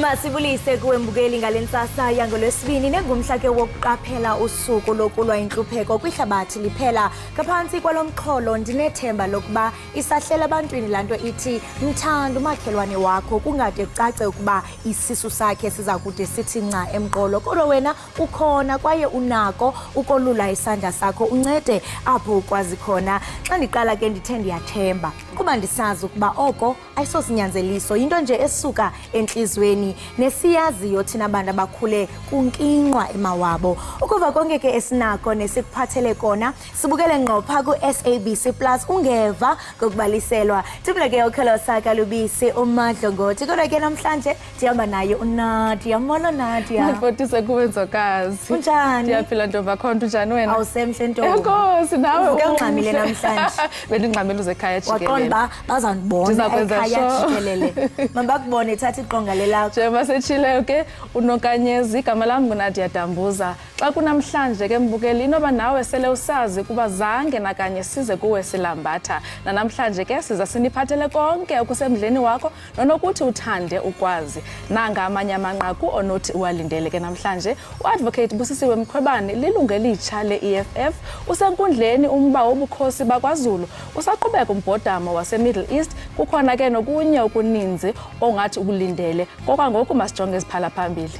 Masibulise kuwembukeli ngalensasa yangolwesibini nengumhla ke wokuqaphela usuku lokulwa inhlupheko kwihlabathi liphela ngaphansi kwalomxholo ndinethemba lokuba isahlela abantwini lanto ithi mthanda umakhelwane wakho kungade kucace ukuba isisu sakhe siza kude sithi nca emqolo kodwa wena ukhona kwaye unako ukolula isandla sakho uncede apho ukwazi khona xa ndiqala ke ndithe ndiyathemba kuba ndisazi ukuba oko ayisosinyanzeliso into nje esuka enhlizweni nesiyaziyo thina abantu abakhule kunkinqwa emawabo ukuva konke ke esinako nesikuphathele kona sibukele ngqopha ku SABC Plus ungeva ngokubaliselwa thina ke ukholo saka lubisi umadlongothi kodwa ke namhlanje ndihamba naye uNadia yamona Nadia ngifotise kuwenzokazi unjani ndiyaphila ntombi akhona unjani wena awusemhle ntombi enkosi nawe ungxamile namhlanje bendingxamele uzekhaya Jikelele waqonda bazanibona ekhaya Jikelele mabakubone thatha iqonga lelakho njengoba setshileyo ke unokanyezi igama lam nguNadia Dambuza xa kunamhlanje ke mbukeli inoba nawe sele usazi kuba zange nakanye size kuwe silambatha namhlanje ke siza siniphathele konke okusemdleni wakho nonokuthi uthande ukwazi nanga amanye amanqaku onothi uwalindele ke namhlanje uadvocate Busisiwe Mkhwebane lilungu elitsha le-EFF usenkundleni umba wobukhosi bakwaZulu usaqhubeka umbhodamo wase-Middle East kukhona ke nokunye okuninzi ongathi ukulindele kokwangoku masijonge eziphala phambili.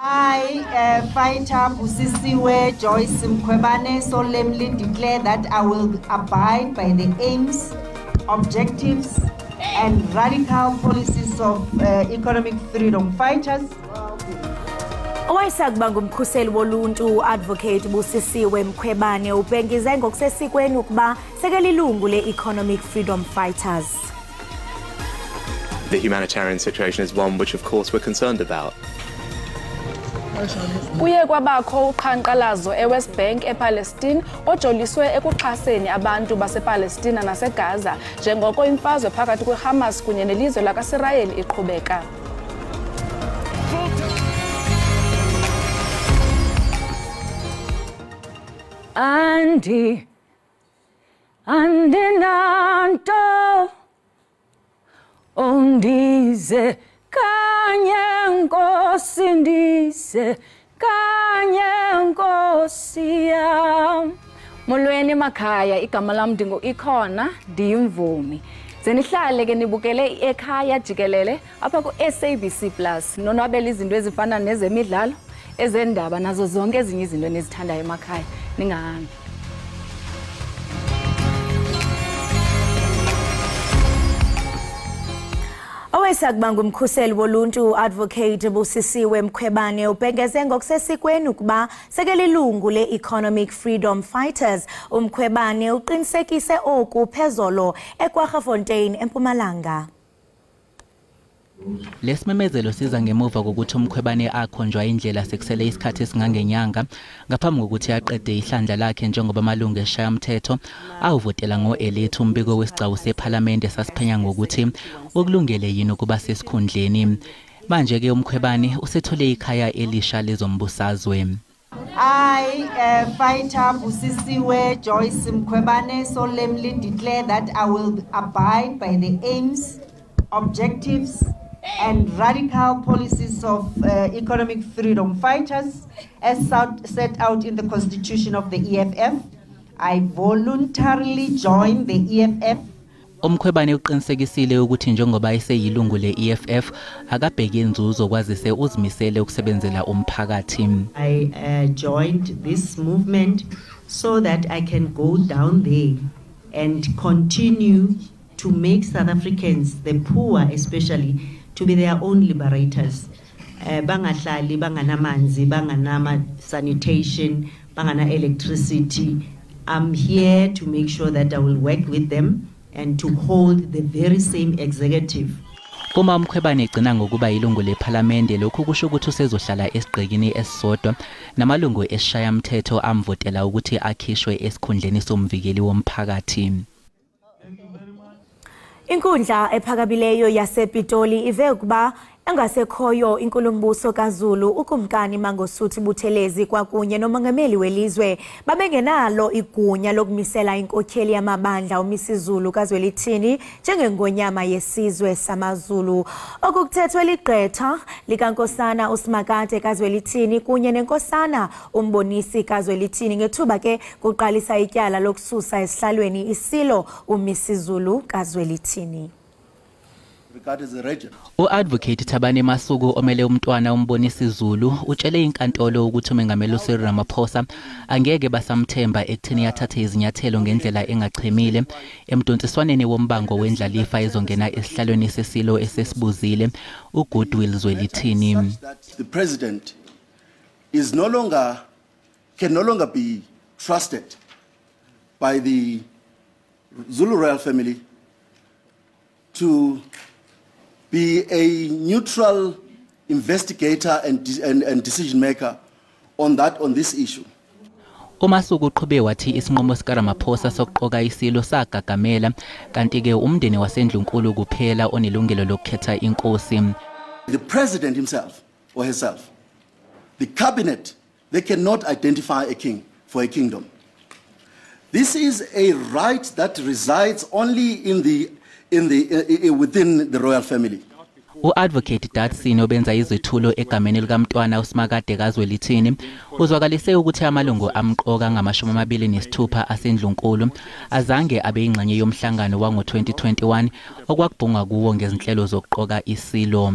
I, Fighter Busisiwe Joyce Mkhwebane, solemnly declare that I will abide by the aims, objectives, and radical policies of economic freedom fighters. Owayesakuba ngumkhuseli woluntu advocate Busisiwe Mkhwebane ubhengize ngokusesikweni ukuba sekelilungu le-economic freedom fighters. The humanitarian situation is one which of course we're concerned about. Kuye kwabakho uqhankqalazo eWest Bank ePalestine ojoliswe ekuxhaseni abantu basePalestina naseGaza njengoko imfazwe phakathi kweHamas kunye nelizwe lakaSirayeli iqhubeka. Andinanto ondize kanye nkosi ndize kanye nkosi yam molweni emakhaya igama lam ndingu Ekhaya ndiyimvumi zenihlale ke nibukele Ekhaya Jikelele apha ku SABC Plus nonwabela izinto ezifana nezemidlalo ezendaba nazo zonke ezinye izinto enizithandayo emakhaya ningahambi. Owayesakuba ngumkhuseli woluntu advocate Busisiwe Mkhwebane ubhengeze ngokusesikweni ukuba sekelilungu le-economic freedom fighters uMkhwebane uqinisekise oku phezolo eKwaGafontein eMpumalanga. Lesimemezelo siza ngemuva kokuthi uMkhwebane akhonjwa indlela sekusele isikhathi esingangenyanga ngaphambi kokuthi aqede ihlandla lakhe njengoba amalungu eshayamthetho awuvotela ngo-elethu umbiko wesigcawu sePhalamende sasiphenya ngokuthi ukulungele yini ukuba sesikhundleni. Manje ke uMkhwebane usethole ikhaya elisha lezombusazwe. I, Fighter Busisiwe Joyce Mkhwebane, solemnly declare that I will abide by the aims, objectives, and radical policies of economic freedom fighters as set out in the Constitution of the EFF. I voluntarily joined the EFF. Umkhwebane uqinisekisile ukuthi njengoba eseyilungu le-EFF akabheki inzuzo kwazise uzimisele ukusebenzela umphakathi. I joined this movement so that I can go down there and continue to make South Africans, the poor especially, to be their own liberators. Bangahlali, banganamanzi, banganama sanitation, bangana electricity. I'm here to make sure that I will work with them and to hold the very same executive. Uma uMkhwebane egcina ngokuba yilungu lePhalamende lokhu kusho ukuthi usezohlala esigqikini esisodwa namalungu esishayamthetho amvotela ukuthi akhishwe esikhundleni somvikeli womphakathi. Inkundla ephakamileyo yasePitoli ive ukuba Engasekhoyo inkulumbuso kaZulu ukumkani Mangosuthu Buthelezi kwakunye nomongameli welizwe babengenalo igunya lokumisela inkokheli yamabandla uMisizulu kaZwelithini njengengonyama yesizwe samaZulu. Okukuthethwe ligqetha likaNkosana uSimakade kaZwelithini kunye nenkosana uMbonisi kaZwelithini ngethuba ke kuqalisa ityala lokususa esihlalweni isilo uMisizulu kaZwelithini. U-Advocate Thabane Masuku omele umntwana uMbonisi Zulu utshele inkantolo ukuthi umengameli uCyril Ramaphosa angeke basamthemba ekutheni yathatha izinyathelo ngendlela engachemile emdontsiswaneni wombango wendlalifa ezongena esihlalweni sesilo esesibuzile uGoodwill Zwelithini. The president can no longer be trusted by the Zulu royal family to be a neutral investigator and decision maker on this issue. uMasuku uqhube wathi isinqumo sikaRamaphosa sokuqoka isilo sagagamela kanti ke umndeni wasendlunkulu kuphela onelungelo lokukhetha inkosi. The president himself or herself, the cabinet, they cannot identify a king for a kingdom. This is a right that resides only within the royal family. U-Advocate Datsino benza izithulo egameni likamntwana uSimakade kaZwelithini uzwakalise ukuthi amalungu amqoka ngama-26 asendlunkulu azange abe ingxenye yomhlangano wango-2021 okwakubhungwa kuwo ngezinhlelo zokuqoka isilo.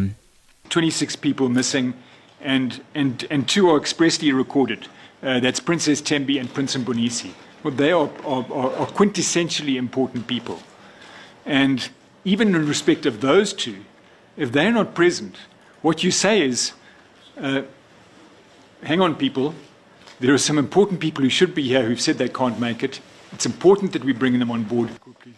26 people missing and 2 are expressly recorded. That's Princess Tembi and Prince Mbonisi. Well, they are quintessentially important people. And even in respect of those two, if they're not present, what you say is, hang on people, there are some important people who should be here who've said they can't make it. It's important that we bring them on board.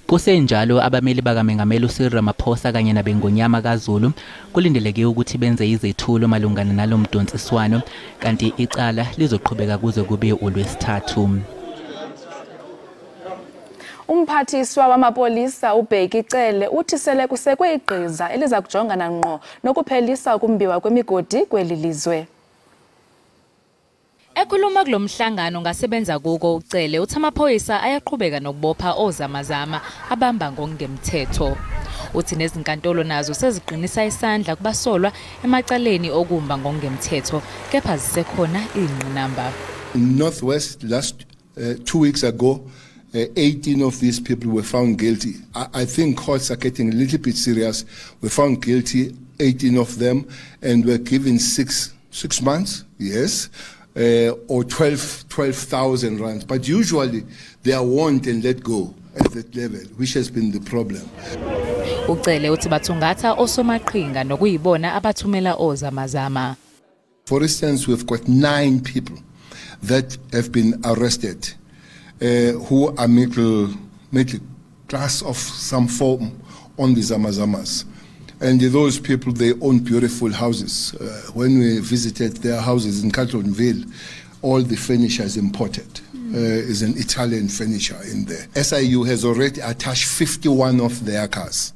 Kusenjalo abameli bakaMengameli uCyril Ramaphosa kanye nabengonyama kaZulu kulindeleke ukuthi benze izethulo malungana nalomdontsiswano kanti icala lizoqhubeka kuze kube uLwesithathu. Umphathiswa wamapolisa uBhekicele uthi sele kusekwe igqiza eliza kujongana ngqo nokuphelisa ukumbiwa kwemigodi kweli lizwe. Ekhuluma kulomhlangano ngasebenza kuko uCele uthi amaphoyisa ayaqhubeka nokubopha ozamazama abamba ngokungemthetho. Uthi nezinkantolo nazo seziqinisa isandla kubasolwa emacaleni okumba ngokungemthetho kepha zisekhona ingqinamba. In Northwest last 2 weeks ago 18 of these people were found guilty. I think courts are getting a little bit serious. We found guilty 18 of them and were given six months, yes, or 12,000 rands. But usually they are warned and let go at that level, which has been the problem. uCele uthi bathungatha osomaqhinga nokuyibona abathumela ozamazama. For instance, we've got 9 people that have been arrested. Who are middle class of some form on the Zamazamas. And those people, they own beautiful houses. When we visited their houses in Carltonville, all the furniture is imported. Is an Italian furniture in there. SIU has already attached 51 of their cars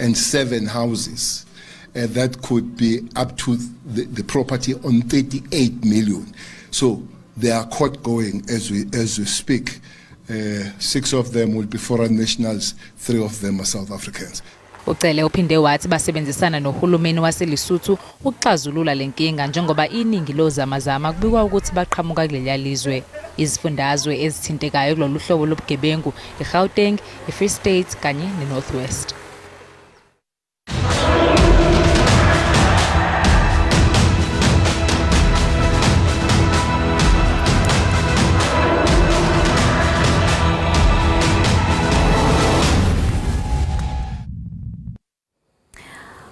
and 7 houses. That could be up to the property on 38 million. So they are caught going as we speak. 6 of them will be foreign nationals, 3 of them are South Africans. uCele uphinde wathi basebenzisana nohulumeni waseLesotho ukuxazulula lenkinga njengoba iningi lozamazama kubikwa ukuthi baqhamuka kuleli lizwe. Izifundazwe ezithintekayo kulolu hlobo lobugebengu eGauteng, eFree State kanye neNorthwest.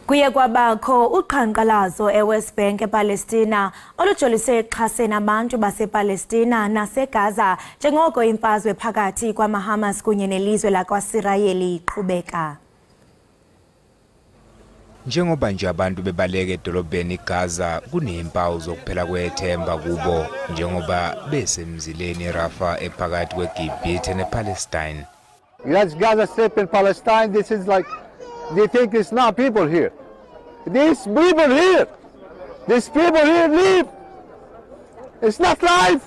Kuye kwabakho uqhankqalazo eWest Bank ePalestina olujolise ekuxhaseni abantu basePalestina naseGaza njengoko imfazwe phakathi kwamaHamas kunye nelizwe lakwaSirayeli iqhubeka. Njengoba nje abantu bebaleka edolobheni iGaza kunempawu zokuphela kwethemba kubo njengoba besemzileni eRafah ephakathi kweGibhithe nePalestine. That's Gaza Strip in Palestine. This is like they think it's not people here. these people here live. It's not life.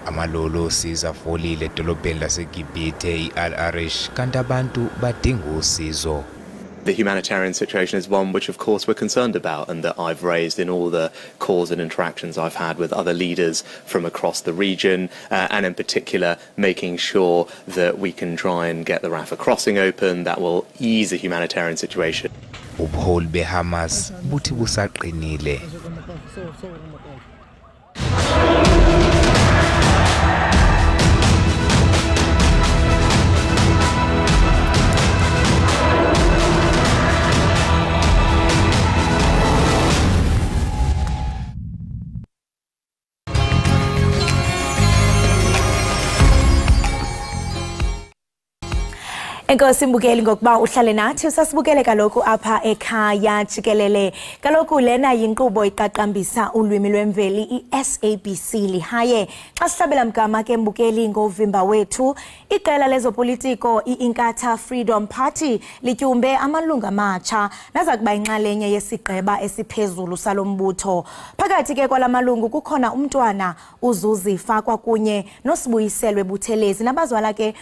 Amalolo siza folile edolobheni laseGibhithe iAl-Arish kanti abantu badinga usizo. The humanitarian situation is one which, of course, we're concerned about and that I've raised in all the calls and interactions I've had with other leaders from across the region, and in particular making sure that we can try and get the Rafah crossing open. That will ease the humanitarian situation. Ubuholi beHamas buthi busaqinile. Enkosi mbukeli ngokuba uhlale nathi usasibukele kaloku apha ekhaya jikelele kaloku lena yinkqubo iqaqambisa ulwimi lwemveli iSABC lihaye xa sihlabela mgama ke mbukeli ngovimba wethu iqela lezopolitiko iInkatha Freedom Party lityumbe amalunga amatsha naza kuba inxalenye yesigqeba esiphezulu salombutho phakathi ke kwalamalungu kukhona umntwana uZuzifa kwakunye noSibuyiselwe Buthelezi nabazwala ke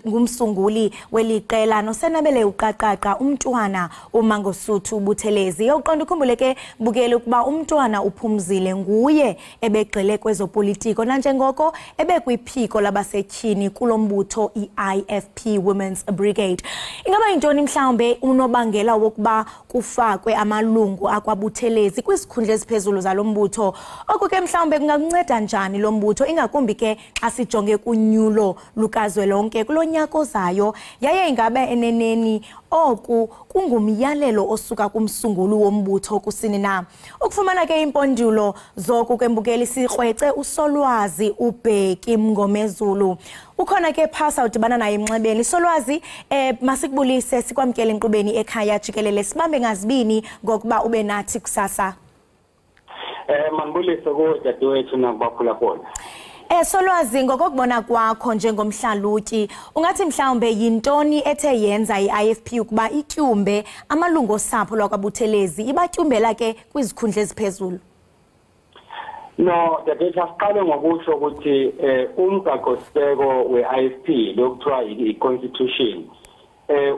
ngumsunguli weliqela nosenabele uqaqaqa umntwana uMangosuthu Buthelezi uqonda ukhumbule ke bukele ukuba umntwana uphumzile nguye ebegxile kwezopolitiko nanjengoko ebekwiphiko labasetyhini kulombutho iIFP Women's Brigade ingaba intoni mhlawumbe unobangela wokuba kufakwe amalungu akwabuthelezi kwisikhundla esiphezulu zalombutho okuke mhlawumbe kungakunceda njani lombutho ingakumbi ke xa sijonge kunyulo lukazwelonke kulonyaka ozayo yaye ingabe eneneni oku kungumyalelo osuka kumsungulu wombutho kusini na ukufumana ke impondulo zoku kembukeli sikrwece uSolwazi uBheki Mngomezulu ukhona ke phasa udibana naye emnxebeni Solwazi masikubulise sikwamkele inkqubeni ekhaya jikelele sibambe ngazibini ngokuba ube nathi kusasa manibulise kodadewethu nakubaphula khona Solwazi ngokubona kwakho njengomhlalutyi ungathi mhlawumbe yintoni ethe yenza iIFP ukuba ityumbe amalungu osapho lwakwaButhelezi ibatyumbela ke kwizikhundla eziphezulu No dadewethu asiqale ngokusho ukuthi umgaqo-siseko weIFP lokuthiwa i-constitution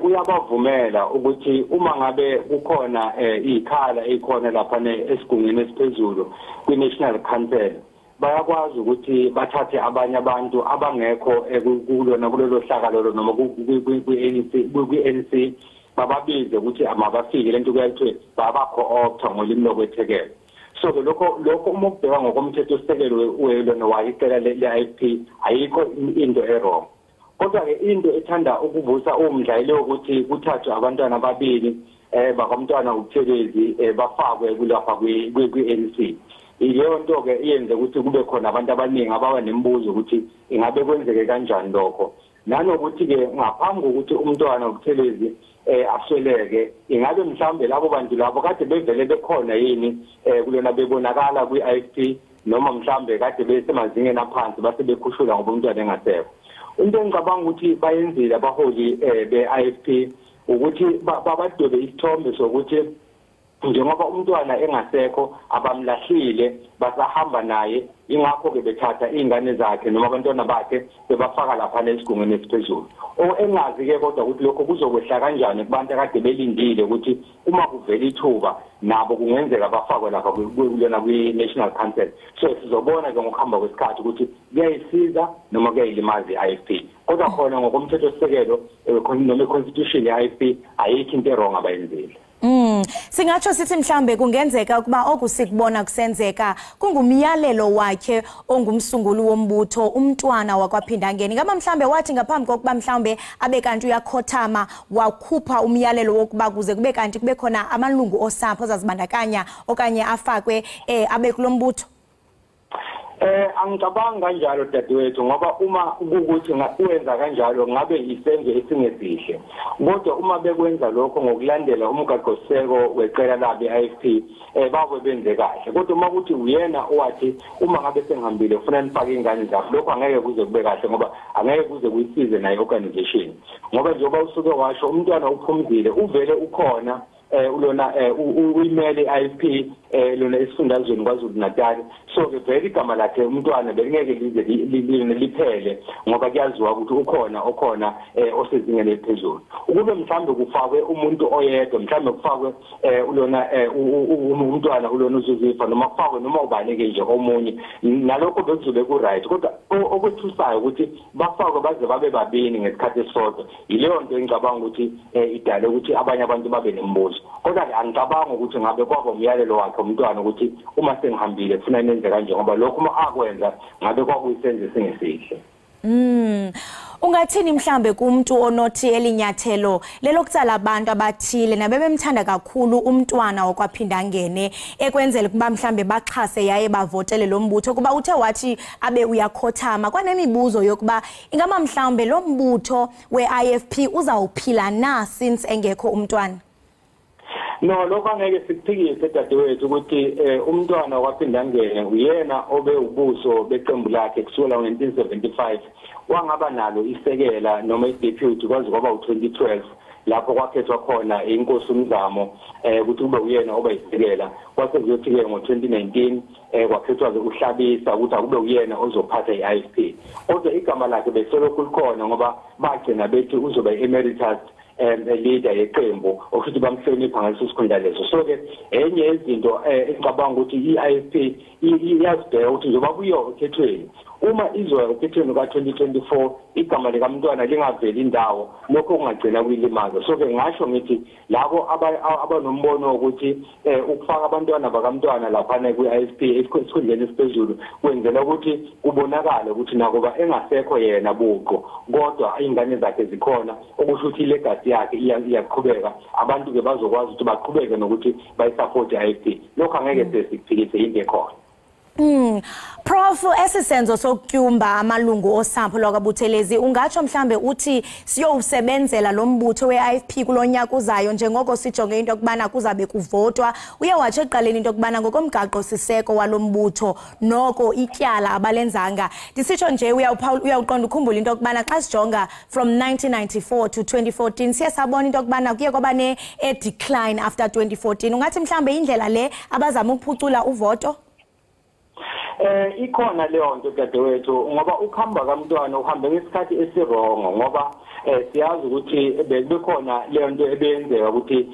uyabavumela ukuthi uma ngabe kukhona ikhala ekhona lapha esigungeni esiphezulu kwi-National Council bayakwazi ukuthi bathathe abanye abantu abangekho kulelo hlaka lolo noma kwi-ANC bababize ukuthi amabafike lento kuyathiwa babakho-optha ngolimi lokwethekela so lokho uma ukubheka ngokomthetho-sisekelo welona wayiqela le-IFP ayikho into erong kodwa-ke into ethanda ukuvusa umdla ukuthi kuthathwe abantwana ababili bakamntwana uButhelezi bafakwe kulapha kwi-ANC ileyo nto ke iyenze ukuthi kube khona abantu abaningi ababa nemibuzo ukuthi ingabe kwenzeke kanjani lokho nanokuthi ke ngaphambi kokuthi umntwana uButhelezi asweleke ingabe mhlawumbe labo bantu labo kade bevele bekhona yini kulona bebonakala kwi-IFP noma mhlawumbe kade besemazingeni aphansi base bekhushula ngoba umntwana engasekho into engicabanga ukuthi bayenzile abaholi be-IFP ukuthi babadwebe isithombe sokuthi njengoba umntwana engasekho abamlahlile basahamba naye ingakho ke bethatha izingane zakhe noma abantwana bakhe bebafaka lapha esigungeni esiphezulu engazi ke kodwa ukuthi lokho kuzokwehla kanjani kubantu akade belindile ukuthi uma kuvela ithuba nabo kungenzeka bafakwe lapha kulona kwi-National Council so sizobona ke ngokuhamba kwesikhathi ukuthi kuyayisiza noma kuyayilimaza iIFP kodwa khona ngokomthetho-sisekelo noma i-constitution ye-IFP ayikho into erong abayenzile Singatsho sithi mhlambe kungenzeka ukuba okusikubona kusenzeka kungumyalelo wakhe ongumsunguli wombutho umntwana wakwaphindangeni ngaba mhlambe wathi ngaphambi kokuba mhlambe abe kanti uyakhothama wakhupha umyalelo wokuba kuze kube kanti kube khona amalungu osapho azazibandakanya okanye afakwe abe kulombutho Angicabanga kanjalo dadewethu ngoba uma ukuthi ngawenza kanjalo ngabe isenzo esingesihle kodwa uma bekwenza lokho ngokulandela umgaqo-siseko weqela labe iIFP babe benze kahle kodwa uma ukuthi uyena owathi uma ngabe sengihambile ufuna nifake ingane zakho lokho angeke kuze kube kahle ngoba angeke kuze kuyisize naye organization ngoba njengoba usuke washo umntwana uphumzile uvele ukhona ulona uyimele IFP lona esifundazweni KwaZulu-Natal. So ke vele igama lakhe umntwana belingeke lize liphele ngoba kuyaziwa ukuthi ukhona osezingeni eliphezulu. Ukube mhlambe kufakwe umuntu oyedwa, mhlambe kufakwe ulona umntwana ulona uzuzifa noma kufakwe noma ubaleke nje omunye, nalokho bekuzobe ku right. Kodwa okwethusayo ukuthi bafakwe baze babe babini ngesikhathi esisodwa. Yileyo nto engicabanga ukuthi idale ukuthi abanye abantu babe nembuzo. Kodwa angicabanga ukuthi ngabe kwabo umyalelo wakhe umntwana ukuthi uma sengihambile kufuna nenze kanje ngoba lokho uma akwenza ngabe kwakuyisenze singesihle. Ungathini mhlambe kumuntu onothi elinyathelo lelokutsala abantu abathile nabebemthanda kakhulu umntwana okwaphinda ngene ekwenzela kuba mhlambe baxhase yaye bavotele lo mbutho kuba uthe wathi abe uyakhothama kwanemibuzo yokuba ingaba mhlambe lo mbutho weIFP uzawuphila na since engekho umntwana? No, lokho angeke sikuphikise dadewethu ukuthi umntwana waphinda ngene uyena obe ubuso beqembu lakhe kusukela ngo1975 wangaba nalo isekela noma ideputy kwaze kwaba u2012 lapho kwakhethwa khona inkosi uMzamo ukuthi kube uyena oba isekela kwase kuyothi ke ngo2019 kwakhethwa ke uhlabisa ukuthi akube uyena ozophatha iIFP. Kodwa igama lakhe beselokhu likhona ngoba bagcina bethi uzoba emeritus leader yeqembu ofuthi bamhlonipha ngaleso sikhundla leso. So ke enye izinto engicabanga ukuthi iIFP iyazibheka ukuthi njengoba kuyo okhethweni uma izoya okhethweni ka2024 igama likamntwana lingaveli indawo lokho kungagcina kuyilimaza. So ke ngasho ngithi labo abanombono ukuthi ukufaka abantwana bakamntwana lapha kwiIFP esikhundleni esiphezulu kwenzela ukuthi kubonakala ukuthi nakuba engasekho yena buqo kodwa ingane zakhe zikhona okusho ukuthi legacy yakhe iyaqhubeka abantu ke bazokwazi ukuthi baqhubeke nokuthi bayisupport iIFP. Lokho angeke sesiphikise into ekhona. Prof, esisenzo sokutyumba amalungu osapho lwakwaButhelezi ungatsho mhlambe uthi siyowusebenzela lo mbutho weIFP kulonyaka uzayo njengoko sijonge into okubana kuzabe kuvotwa uye watsho eqaleni into okubana ngokomgaqo siseko walombutho noko ityala abalenzanga disitsho nje uyawuqonda ukhumbula into okubana xa sijonga from 1994 to 2014 siye sabona into okubana kuye kwaba decline after 2014 ungathi mhlambe indlela le abazama ukuphucula uvoto? Ikhona leyo nto dadewethu ngoba ukuhamba kamntwana uhambe ngesikhathi esirongo ngoba siyazi ukuthi bekhona leyo nto ebeyenzeka ukuthi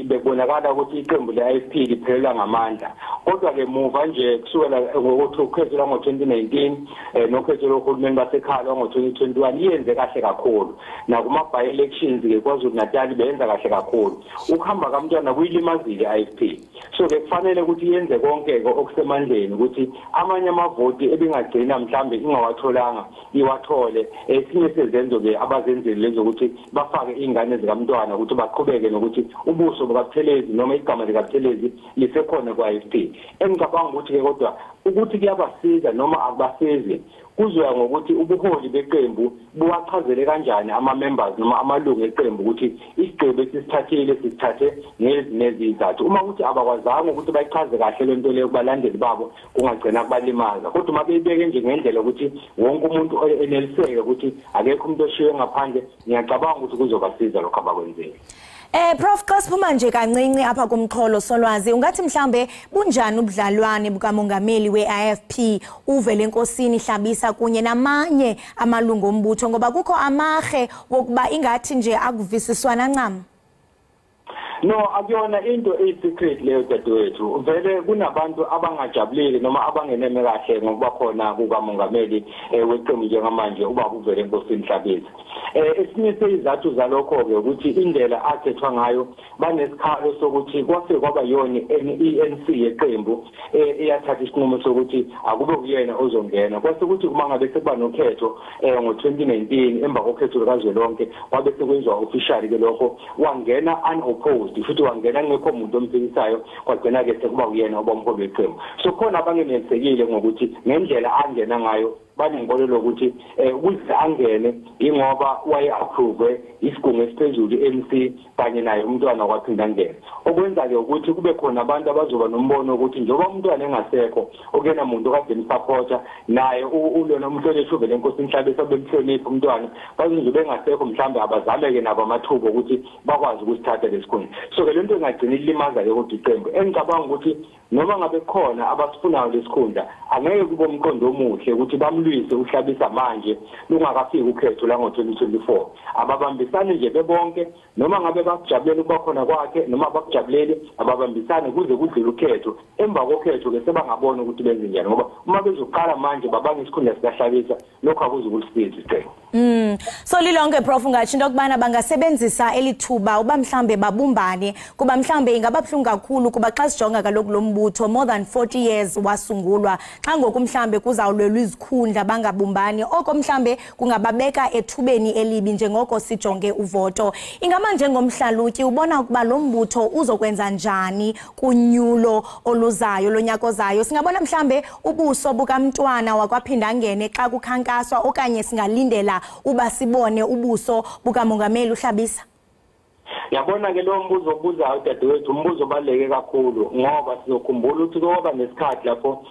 bebonakala ukuthi iqembu leIFP liphelela ngamandla. Kodwa ke muva nje kusukela ngokukhetho ngo2019 nokhetho lohulumeni basekhaya ngo2021 iyenze kahle kakhulu nakuma by elections ke KwaZulu-Natal beyenza kahle kakhulu. Ukuhamba kamntwana kuyilimazile iIFP. So ke kufanele ukuthi yenze konke okusemandleni ukuthi amanye amavoti ebingagcina mhlambe ingawatholanga iwathole. Esinye sezenzo ke abazenzile lezo ukuthi bafake ingane zikamntwana ukuthi baqhubeke nokuthi ubuso bukaButhelezi noma igama likaButhelezi lisekhona kwaIFP. Engicabanga ukuthi ke kodwa ukuthi kuyabasiza noma akubasizi kuzoya ngokuthi ubuholi beqembu buwachazele kanjani ama-members noma amalungu eqembu ukuthi isigqebo esisithathile sisithathe nezizathu. Uma ukuthi abakwazanga ukuthi bayichaze kahle le nto leyo kubalandeli babo kungagcina kubalimaza. Kodwa uma beyibeke nje ngendlela ukuthi wonke umuntu eneliseke ukuthi akekho umuntu oshiwe ngaphandle ngiyacabanga ukuthi kuzobasiza lokho abakwenzile. Prof, kasiphuma nje kancinci apha kumxholo solwazi ungathi mhlambe bunjani ubudlalwane bukamongameli weIFP uvele enkosini Hlabisa kunye namanye amalungu ombutho ngoba kukho amahe wokuba ingathi nje akuvisiswana ncam? No, akuyona into eyisecret leyo dadewethu. Vele kunabantu abangajabulile noma abangeneme kahle ngokuba khona kukamongameli weqembu njengamanje uba kuvele enkosini Hlabisa. Esinye sezizathu zalokho ke ukuthi indlela athethwa ngayo banesikhalo sokuthi kwase kwaba yona iNC yeqembu eyathatha isinqumo sokuthi akube uyena ozongena. Kwase ukuthi uma ngabe sekuba nokhetho ngo2019 emva kokhetho likazwelonke wabe sekwenziwa officially ke lokho wangena unopposed futhi wangena ngekho umuntu omphikisayo kwagcina ke sekuba uyena obomholi weqembu. So khona abangenelisekile ngokuthi ngendlela angena ngayo banenkolelo ukuthi ukuze angene ingoba waye-approve isigungu esiphezulu i-MC kanye naye umntwana waphinde angene. Okwenza-ke ukuthi kube khona abantu abazoba nombono ukuthi njengoba umntwana engasekho okuyena muntu okade emsapota naye ulona umhlonishwa uvele enkosini Hlabisa bemhlonipha umntwana bazinje bengasekho mhlawumbe abazame-ke nabo amathuba ukuthi bakwazi ukusithatha lesikhundla. So-ke le nto ingagcina ilimaza-ke kodwa iqembu. Engicabanga ukuthi noma ngabe khona abasifunayo lesikhundla angeke kube umqondo omuhle ukuthi bamlwise uHlabisa manje lungakafiki ukhetho la ngo-2024. Ababambisane nje bebonke noma ngabe bakujabulela ukuba khona kwakhe noma bakujabulele ababambisane kuze kudlule ukhetho. Emva kokhetho-ke sebangabona ukuthi benze njani ngoba uma bezoqala manje babanga isikhundla sikaHlabisa lokho akuzukulisiza iqembu. So lilonke Prof ungathi into kubana bangasebenzisa elithuba uba mhlambe babumbane kuba mhlambe ingababhlungu kakhulu kuba xa sijonga kaloku lo mbutho more than 40 years wasungulwa xa ngoku mhlambe kuzawulwelwa izikhundla bangabumbani oko mhlambe kungababeka ethubeni elibi njengoko sijonge uvoto. Ingaba njengomhlalutyi ubona ukuba lo mbutho uzokwenza njani kunyulo oluzayo lonyaka ozayo? Singabona mhlambe ubuso bukamntwana wakwaphinda angene xa kukhankaswa okanye singalindela uba sibone ubuso bukamongameli uHlabisa? Yabona-ke lo mbuzo obuzayo dadewethu umbuzo obaluleke kakhulu ngoba sizokhumbula ukuthi kwaba nesikhathi lapho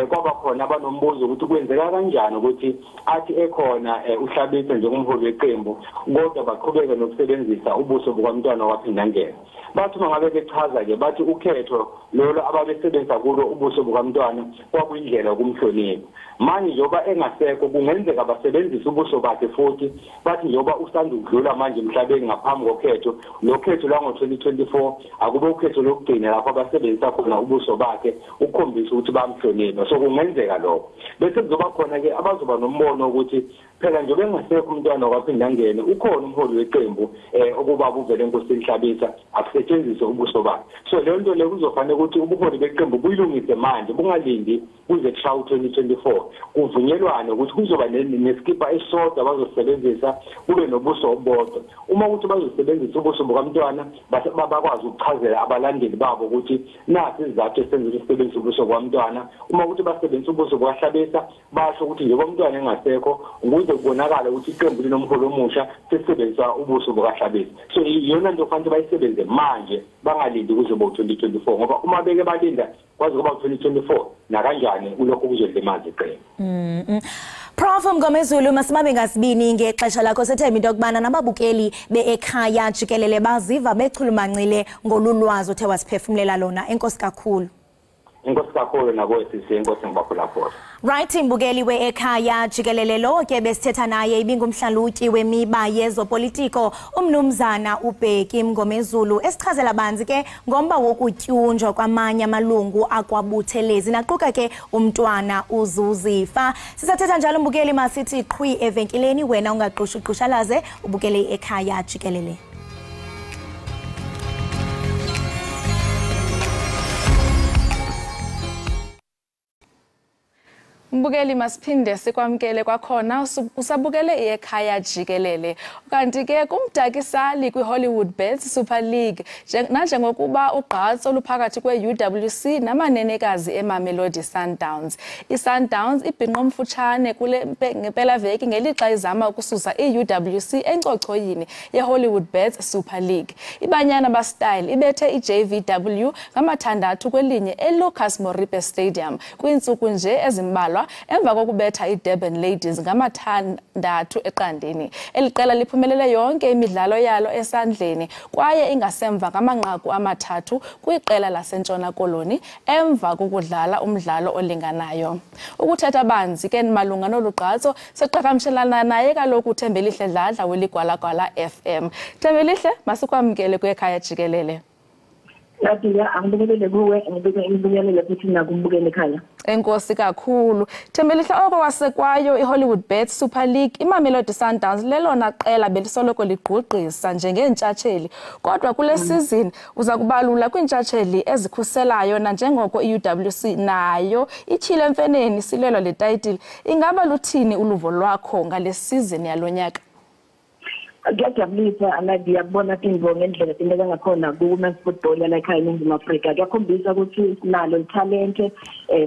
kwaba khona abanombuzo ukuthi kwenzeka kanjani ukuthi athi ekhona uHlabisa njengomholi weqembu kodwa baqhubeka nokusebenzisa ubuso bukamntwana waphinda angena. Bathi mangabe bechaza-ke bathi ukhetho lolo ababesebenzisa kulo ubuso bukamntwana kwakuyindlela yokumhlonipha. Manje njengoba engasekho kungenzeka basebenzise ubuso bakhe futhi bathi njengoba usanda ukudlula manje emhlabeni ngaphambi kokhetho lokhetho la ngo-2024 akube ukhetho lokugcina lapho abasebenzisa khona ubuso bakhe ukukhombisa ukuthi bamhlonipha. So kungenzeka lokho bese kuzoba khona-ke abazoba nombono ukuthi phela njengoba engasekho umntwana waphinde angene ukhona umholi weqembu okuba buvele enkosini Hlabisa akusetshenziswe ubuso bakhe. So leyo nto leyo kuzofanele ukuthi ubuholi beqembu buyilungise manje bungalindi kuze kushaye u-2024 kuvunyelwane ukuthi kuzoba neskipa esisodwa abazosebenzisa kube nobuso obodwa. Uma ukuthi bazosebenzisa ubuso bukamntwana bakwazi ukuchazela abalandeli babo ukuthi nasi isizathu esenza ukusebenzisa ubuso bukamntwana. Uma ukuthi basebenzisa ubuso bukaHlabisa basho ukuthi njengoba umntwana engasekho ukuze kubonakala ukuthi iqembu linomholi omusha sesebenzisa ubuso bukaHlabisa. So iyona nto kufanele bayisebenze manje bangalindi kuze bo-2024 ngoba uma beke balinda kwazi kuba u-2024 nakanjani kulokho kuzolimaza iqembu. Prof Mngomezulu masimabe ngasibini ngexesha lakho sethemba into yokubana nababukeli be-Ekhaya Jikelele baziva bechulumancile ngolulwazi othe wasiphefumlela lona. Enkosi kakhulu. Enkosi kakhulu nabo sisi enkosi ngibaphula phosha. Right, imbukeli we-Ekhaya Jikelele lo ke besithetha naye ibingumhlalutyi wemiba yezopolitiko umnumzana uBheki Mngomezulu esichazela banzi ke ngomba wokutyunjwa kwamanye amalungu akwabuthelezi naquka ke umntwana uZuzifa. Sisathetha njalo mbukeli masithi qhwi evenkileni wena ungaqushuqushalaze ubukele i-Ekhaya Jikelele. Mbukeli masiphinde sikwamkele kwakhona usabukele i-Ekhaya Jikelele. Kanti ke kumdakisali kwi-Hollywoodbets Super League nanjengokuba ugqatso oluphakathi kwe-UWC namanenekazi eMamelodi Sundowns. I-Sundowns ibhinqa omfutshane kule ngempela veki ngelixa izama ukususa i-UWC encochoyini ye-Hollywoodbets Super League. Ibanyana bastyle ibethe i-JVW ngamathandathu kwelinye eLucas Moripe Stadium kwintsuku nje ezimbalwa emva kokubetha iDurban Ladies ngamathandathu eqandeni. Eliqela liphumelele yonke imidlalo yalo esandleni kwaye ingasemva ngamanqaku amathathu kwiqela laseNtshona Koloni emva kokudlala umdlalo olinganayo. Ukuthetha banzi ke malunga nolugqatso seqhagamshelana naye kaloku uThembelihle Dladla weligwalagwala FM. Thembelihle masikwamkele kwi-Ekhaya Jikelele. Yadiya angibelele kuwe ngibeke imibuyelelo futhi nakumbukele ekhaya. Enkosi kakhulu. Thembelihle oko wasekwayo iHollywoodbets Super League iMamelodi Sundowns lelona qela belisoloko ligqugqisa njengeentshatsheli kodwa kule season uza kubalula kwiintshatsheli ezikhuselayo nanjengoko iUWC nayo ityhile emfeneni silelo le title. Ingaba luthini uluvo lwakho ngale season yalonyaka? Kuyajabulisa Nadia kubona Timbo ngendlela into ngakhona ku women's football la ekhaya eNingizimu Afrika. Kuyakhombisa ukuthi sinalo talent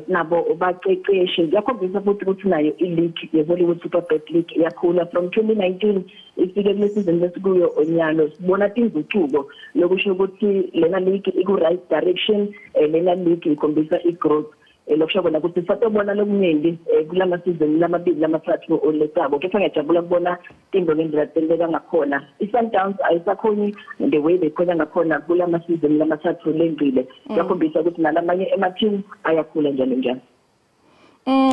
nabo baqeqeshi. Kuyakhombisa ukuthi nayo i-league ye-Hollywood Superbet League yakhula from 2019 ifike kule season lesikuyo onyalo. Sibona tinguquko lokusho ukuthi lena league iku right direction, lena league ikhombisa i-growth. Lokusho kona ukuthi satobona lokuningi kulama season lamabili lamathathu olesabo. Kepha ngiyajabula kubona Timbo ngendlela tendeka ngakhona. I-Sundowns ayisakhoni the way bekhona ngakhona kulama season lamathathu lengile. Yakhombisa ukuthi nalamanye ema-team ayakhula njalo njalo.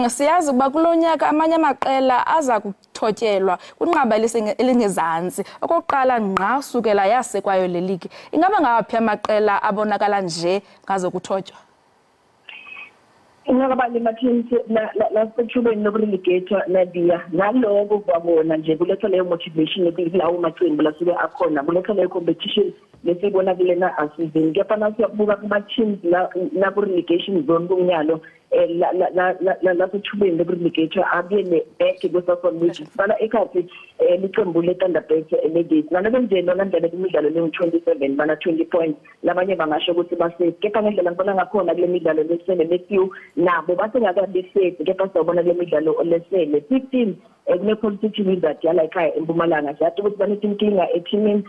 Siyazi ukuba kulonyaka amanye amaqela aza kuthotyelwa kunqaba elingezantsi. Okokuqala ngqa sukela yasekwayo le league. Ingaba ngaphi amaqela abonakala nje ngazo kuthotywa? Ingaba lema-teams lasethubeni lokurelegator Nadia naloko kwabona nje kuletha leyo motivation ekulawo maqembu lasuke akhona kuletha leyo competition lesibona kulena asizini kepha nasiyabuka kuma-teams la ku-relegation zone kunyalo lasethubeni lokurelegator abuyele back kwesasonwich fana ekhathi liqembu le-Thunderbirds Ladies nalobe nje lona ndlela kumidlalo le-27 bana 20 points labanye bangasho ukuthi basafe kepha ngendlela ngibona ngakhona kule midlalo lesele le-few nabo basengakabi safe kepha sizobona kule midlalo lesele 15 kune-positive result yala ekhaya eMpumalanga siyathi ukuthi banetinkinga ethimini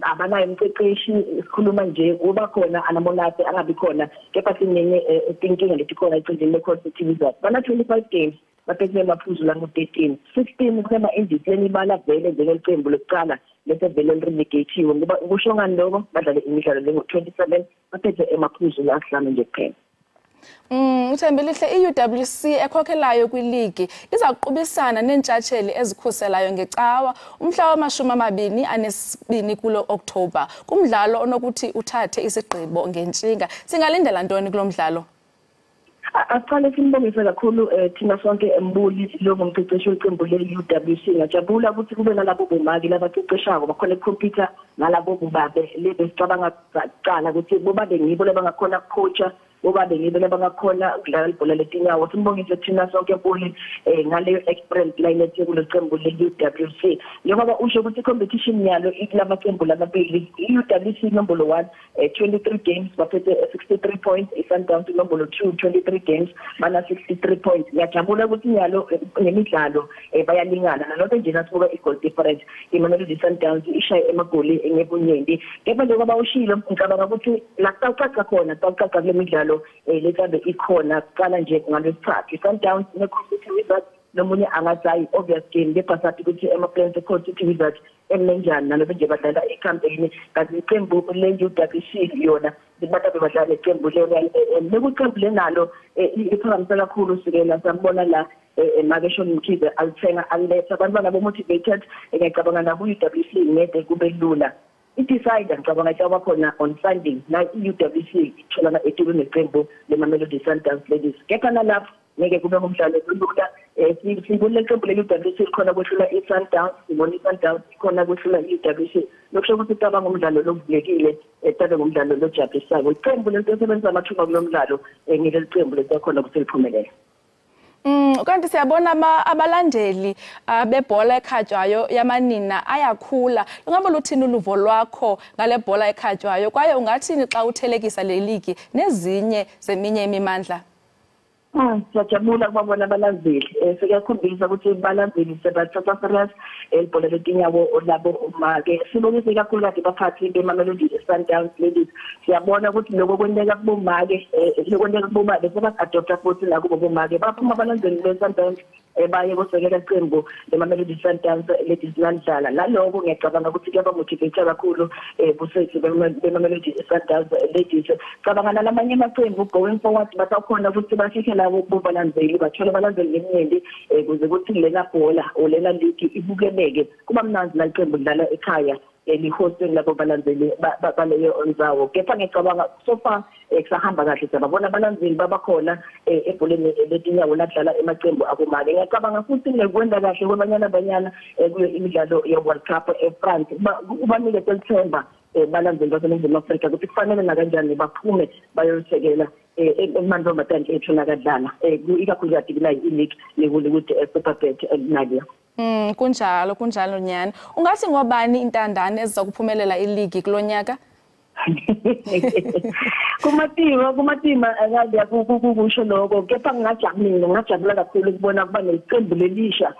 abanayo umqeqeshi sikhuluma nje uba khona anamonate angabi khona kepha sinenye tinkinga letikhona ecindini le-positive result bana 25 games baphethe amaphuzu langu-13 16 kusema-indisi ibala vele njengeqembu lokuqala bese vele lirelegatiwe ngoba kusho ngani lokho badlale imidlalo lengu-27 baphethe amaphuzu la-5 nje kuphela. Uthembelihle i-UWC ekhokhelayo kwi-league iza kuqubisana nentshatsheli ezikhuselayo ngecawa umhla wama-22 kulo October kumdlalo onokuthi uthathe isigqibo ngentshinga. Singalindela ntoni kulo mdlalo? Aqale simbongise kakhulu thina sonke embuli lo ngumqeqeshi weqembu le-UWC ngajabula ukuthi kube nalabo bomaki labaqeqeshako bakhona ecomputer nalabo bobabe lebe sicabanga qala ukuthi bobabe ngibo labangakhona coacha bobabe ngibo labangakhona ukudlala ibhola letinyawo. Simbongise thina sonke embuli ngaleyo experience line ethe kulo qembu le-UWC njengoba usho ukuthi competition yalo ikulama-qembu lamabili i-UWC nombolo 1 23 games baphethe 63 points i-Sundowns nombolo 2 23 games bana 63 points. Ngiyajabula ukuthi nyalo nemidlalo bayalingana nalokho nje nasibuka i-goal difference iMamelodi Sundowns ishaye emagoli ngebunyenti kepha njengoba ushilo ngicabanga ukuthi la sawucaca khona sawucaca kule midlalo lekabe ikhona kuqala nje ngalesithathu i-Sundowns ne-competitive result nomunye angazayi obvious game kepha sathi ukuthi ema-plans e-competitive result eminenjani nalobe nje badlala i-campaign kanti iqembu le-UWC yona batabe badlala iqembu lekuqembu lenalo iphakamisela kakhulu sukela sambona la Makesho Mkhize alithenga aliletha abantwana bo-motivated ngiyacabanga nabo u-UWC ngede kube lula i-decide ngicabanga itsaba khona on Sunday la i-UWC itholana etulweni neqembu le-Mamelodi Sundowns Ladies kepha nalapho ngeke kube ngumdlalo olula sibona iqembu le-UWC likhona kwehlula i-Sundowns sibona i-Sundowns ikhona kwehlula i-UWC lokusho ukuthi icaba ngumdlalo lovulekile etabe ngumdlalo lojabulisayo iqembu lento esebenza amathuba kulo mdlalo ngileli qembu lesiyakhona ukuthi liphumelele. Kanti siyabona abalandeli bebhola ekhatywayo yamanina ayakhula. Ungabe luthini uluvo lwakho ngale bhola ekhatywayo kwaye ungathini xa uthelekisa le league nezinye zeminye imimandla? Siyajabula kubabona abalandeli sikuyakhombisa ukuthi abalandeli sebathatha serious ibhola letinyawo labo umake sibonise kakhulu kade baphathi beMamelodi Sundowns Ladies siyabona ukuthi lokho kwenteka kubomake lokwenteka kubomake sebadopta futhi la kubo bomake baphuma abalandeli beSundowns baye kosekela iqembu leMamelodi Sundowns Ladies landlala naloko ngiyacabanga ukuthi kuyaba motivate kakhulu busethi beMamelodi Sundowns Ladies cabanga nalamanye amaqembu going forward basakhona ukuthi bafike labo bobalandeli bathola abalandeli eminingi kuze kuthi lena bhola olena league ibukeleke kuba mnandi la iqembu lidlala ekhaya lihosting labo balandeli baleyo onzawo kepha ngicabanga so far kusahamba kahle sababona abalandeli babakhona ebholeni letinyawo ladlala emaqembu abomake ngiyacabanga futhi nekwenda kahle kwabanyana kuyo imidlalo ye-World Cup eFrance ubanike selithemba balandeli baseNingizimu Afrika ukuthi kufanele nakanjani baphume bayosekela emantombazane ethu nakadlala ikakhulukazi kula i-league le-Hollywood Superbet Nadia. Kunjalo nyani. Ungathi ngobani intandane eziza kuphumelela iligi kulonyaka? kumatima ngathi kusho lokho kepha ngajabula kakhulu ukubona kuba neqembu lelisha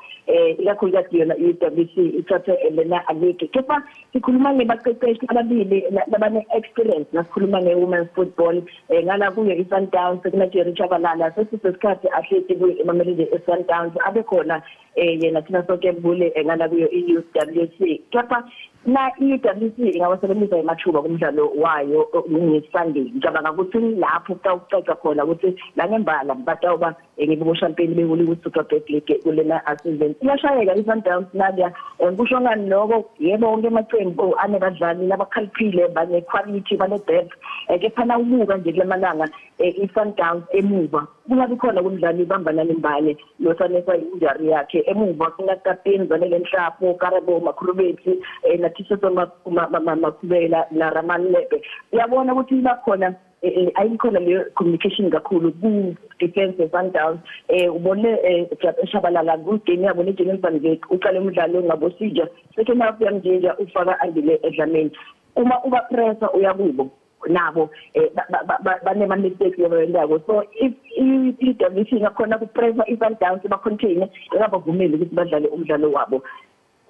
ikakhulukazi yona i-WC ithathe lena alike kepha sikhuluma ngebaqeqeshi ababili labane experience nasikhuluma nge-women's football ngala kuyo i-Sundowns kunaJerry Chabalala sesisesikhathi ahleti kuMamelodi e-Sundowns abekhona yena thina sonke mbule ngala kuyo i-UWC kepha na i-WC ingawasebenzisa emathuba kumdlalo wayo ngeSunday ngicabanga ukuthi lapho kucaca khona ukuthi la ngembala batawuba ngibo champion be-Hollywood Super League kulena season iyashayeka i-Sundowns Nadia kusho ngani lokho yebo wonke amaqembu anebadlali labakhaliphile bane-quality bane-depth kepha na ubuka nje kulamalanga i-Sundowns emuva kungabi khona kumdlali ibambana nembane losanesa injury yakhe emuva kunakapteni Zanele Nhlapo Karabo Makhulubethi naThisha Makhubela na Raman Lepe uyabona ukuthi bakhona ayikhona leyo communication kakhulu ku defense Sundowns ubone Shabalala kugame yabo neJenel Van Wyk uqale umdlalo ngabosija second half yamjeja ufaka Andile Edlamini uma uba pressure uyakubo nabo banema mistakes yabo so if i-WC ngakhona ku pressure i-Sundowns ba continue engabavumeli ukuthi badlale umdlalo wabo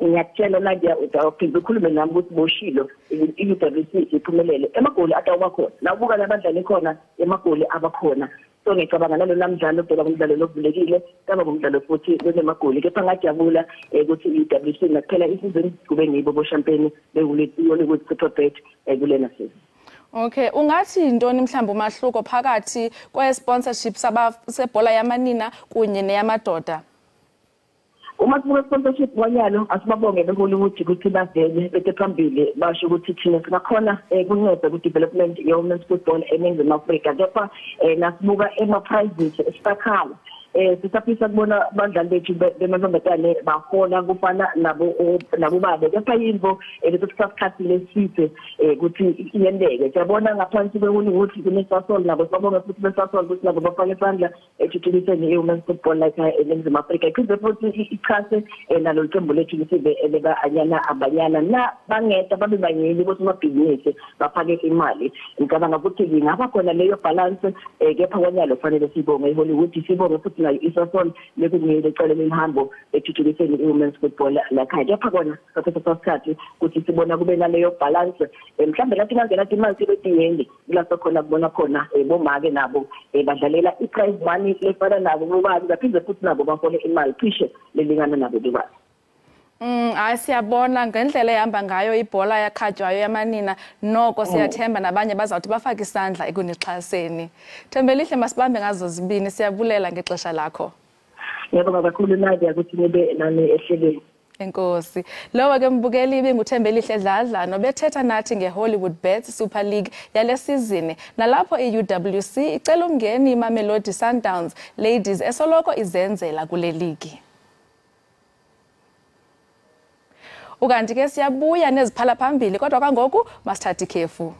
ngiyakutshela Nadia utawuphinde ukhulume nami ukuthi boshilo i-WC iphumelele emagoli atawuba khona la ubuka labadlali khona emagoli abakhona so ngicabanga nalona mdlalo phela umdlalo lovulekile kaba umdlalo futhi kunemagoli kepha ngajabula ukuthi i-WC ngaphela isizini kube ngibo bo-champion be-Hollywood Super kulena season. Okay, ungathi intoni mhlawumbe umahluko phakathi kwe-sponsorship sebhola yamanina kunye neyamadoda? Uma sibuka sponsorship wanyalo asibabonge beHollywood ukuthi bavele bethe phambili basho ukuthi thina sinakhona kunceda ku development ye women's football eNingizimu Afrika kepha nasibuka private esitakhala sisafisa kubona abadlali bethu bemantombazane bahola kufana nabo babe kepha yimbo leso sikhathi lesithe ukuthi iyendeke siyabona ngaphansi kweHollywood kuneSasol nabo sibabonga futhi beSasol ukuthi nabo bafake isandla ethuthukiseni i-women's football like eNingizimu Afrika ikhizwe futhi ichase nalo iqembu lethu lisibe eleka anyana abanyana na bangeta babe banyeli ukuthi amabhizinisi bafake imali ngicabanga ukuthi ngaba khona leyo balance kepha kwanyalo fanele sibonge iHollywood sibonge futhi nayo iSasol lekumele icala lelihambo ethuthukiseni i-women's football lakhaya kepha kona sasesikhathi ukuthi sibona kube naleyo balance mhlambe lathi ngangena imali sibedingendi lapho khona kubona khona bomake nabo badlalela i-prize money lefana nabo bobani baphinde futhi nabo bafole imali cishe lelingana nabo bobani. Siyabona ngendlela ehamba ngayo ibhola yakhatywayo yamanina noko siyathemba nabanye bazawuthi bafake isandla ekunixhaseni. Thembelihle masibambe ngazo zibini siyabulela ngexesha lakho. Ngiyabonga kakhulu Nadia ukuthi nibe nami ehlelweni. Enkosi. Lowo ke mbukeli ibinguThembelihle Dladla nobethetha nathi ngeHollywood Bets Super League yale season nalapho iUWC icela umngeni iMamelodi Sundowns ladies esoloko izenzela kule league. Ukanti ke siyabuya neziphala phambili kodwa kangoku masithathe ikhefu.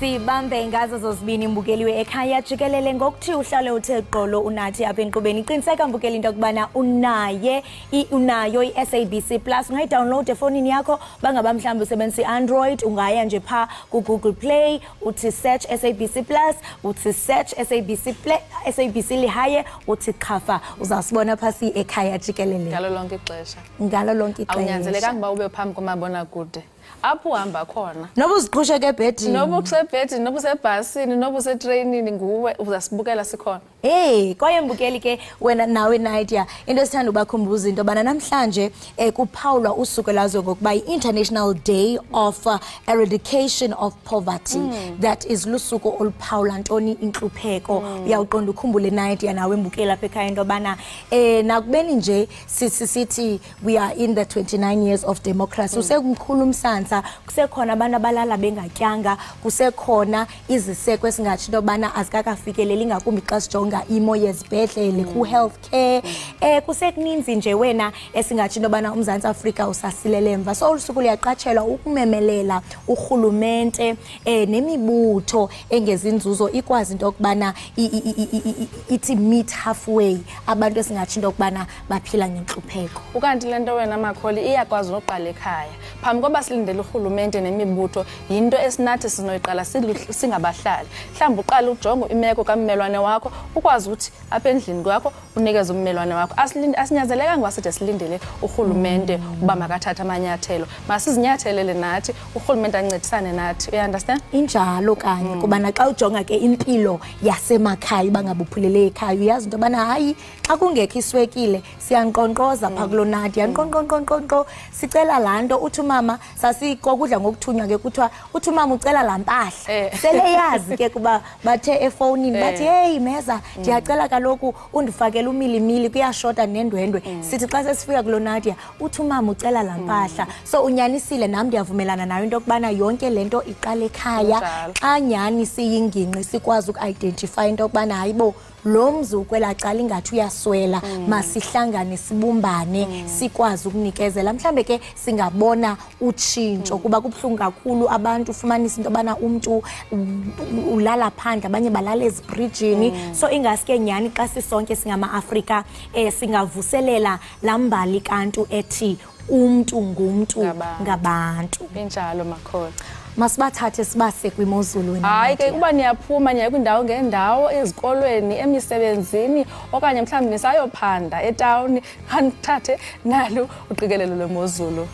Sibambe ngazo zozibini mbukeli we-Ekhaya Jikelele ngokuthi uhlale uthe qolo unathi apha enkqubeni qiniseka mbukeli into kubana unayo i-SABC Plus ungayidownload efonini yakho bangaba mhlawumbe usebenzisa i-Android ungaya nje pha ku-Google Play uthi search SABC Plus uthi search SABC Play SABC lihaye uthi khafa uzasibona phasi i-Ekhaya Jikelele ngalo lonke ixesha awunyanzelekanga uba ube phambi komabonakude apho uhamba khona noba uziqhushe ke ebhedini noba usebhedini noba usebhasini noba usetreyinini nguwe uzasibukela sikhona kwaye mbukeli ke wena nawe Nadia into esithanda ubakhumbuza into bana namhlanje kuphawulwa usuku lazo ngokuba i-International Day of Eradication of Poverty that is lusuku oluphawula ntoni inhlupheko uyawuqonda ukhumbule Nadia nawe mbukeli lapha ekhaya into bana nakubeni nje sithi we are in the 29 years of democracy usekumkhulu abanenhlanhla, kusekhona abantu abalala bengatyanga, kusekhona iziseko esingathi into yobana azikakafikeleli ngakumbi xa sijonga imo yezibhedlele ku-healthcare. Kusekuninzi nje wena esingathi into yobana uMzantsi Afrika usasilele emva. So olusuku luyaqatshelwa ukumemelela urhulumente nemibutho engezinzuzo ikwazi into yokubana ithi meet halfway abantu esingathi into yokubana baphila ngenhlupheko. Ukanti le nto wena Makholi iyakwazi nokuqala ekhaya. Phambi koba silindele urhulumente nemibutho yinto esinathi sinoyiqala singabahlali. Mhlawumbi uqala ujonge imeko kammelwane wakho ukwazi ukuthi apha endlini kwakho unikeze ummelwane wakho. Asinyanzeleka ngwaside silindele urhulumente uba makathatha amanyathelo. Masizinyathelele nathi urhulumente ancedisane nathi. You understand? Injalo kanye kuba naxa ujonga ke impilo yasemakhaya bangabuphulele ekhaya uyazi into yobana hayi xa kungekho iswekile siyanqonqoza pha kulo Nadia nqonqonqonqonqo sicela laa nto uthi umama sasikokudla ngokuthunywa ke kuthiwa uthi umama ucela laa mpahla sele yazi ke kuba bathe efowunini bathi hey meza ndiyacela kaloku undifakele umilimili kuyashota nendwendwe sithi xa sesifika kulo Nadia uthi umama ucela laa mpahla. So unyanisile nam ndiyavumelana nayo into yokubana yonke lento iqala ekhaya xa nyani siyingingqi sikwazi uku-identify into yokubana hayibo lo mzi ukwela cala ingathi uyaswela masihlangane sibumbane sikwazi ukunikezela. Mhlambe ke singabona utshintsho kuba kubhlungu kakhulu abantu ufumanisa into yobana umntu ulala phandle abanye balala ezibrijini. So ingaske nyani xa sisonke singama-Afrika singavuselela laa mbali kantu ethi umntu ngumntu ngabantu. Injalo Makholi. Masibathathe sibase kwimozulu wena. Hayi ke kuba niyaphuma niya kwindawo ngendawo ezikolweni emisebenzini okanye mhlawumbi nisayophanda etawuni kanithathe nalo uqikelelo lwemozulu.